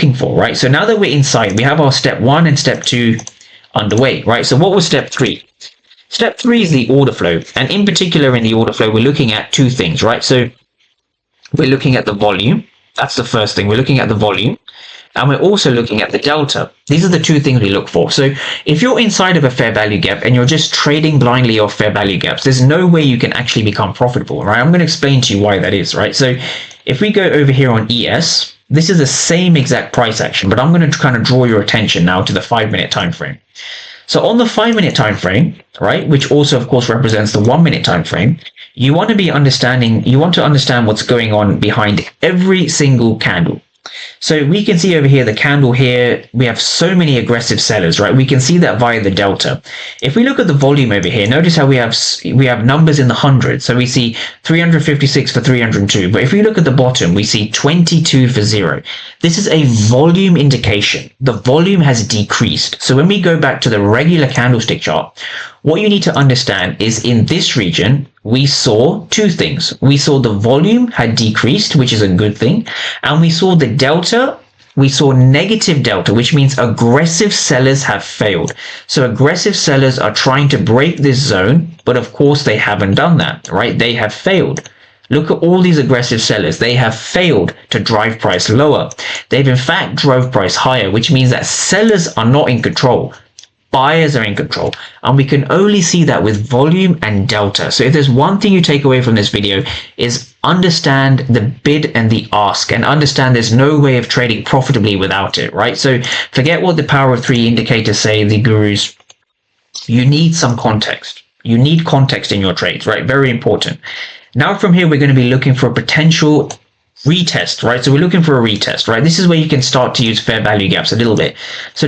looking for, right? So now that we're inside, we have our step 1 and step 2 underway, right? So what was step 3? Step 3 is the order flow. And in particular in the order flow, we're looking at two things, right? So we're looking at the volume. That's the first thing. We're looking at the volume. And we're also looking at the delta. These are the two things we look for. So if you're inside of a fair value gap and you're just trading blindly off fair value gaps, there's no way you can actually become profitable, right? I'm going to explain to you why that is, right? So if we go over here on ES, this is the same exact price action, but I'm going to kind of draw your attention now to the 5-minute time frame. So on the 5-minute time frame, right, which also of course represents the 1-minute time frame, you want to understand what's going on behind every single candle. So we can see over here, the candle here, we have so many aggressive sellers, right? We can see that via the delta. If we look at the volume over here, notice how we have numbers in the hundreds. So we see 356 for 302. But if we look at the bottom, we see 22 for 0. This is a volume indication. The volume has decreased. So when we go back to the regular candlestick chart, what you need to understand is in this region, we saw two things. We saw the volume had decreased, which is a good thing. And we saw the delta, we saw negative delta, which means aggressive sellers have failed. So aggressive sellers are trying to break this zone, but of course they haven't done that, right? They have failed. Look at all these aggressive sellers. They have failed to drive price lower. They've in fact drove price higher, which means that sellers are not in control. Buyers are in control, and we can only see that with volume and delta. So if there's one thing you take away from this video is understand the bid and the ask, and understand there's no way of trading profitably without it, right? So forget what the power of 3 indicators say, the gurus. You need some context. You need context in your trades, right? Very important. Now from here, we're going to be looking for a potential retest, right? So we're looking for a retest, right? This is where you can start to use fair value gaps a little bit. So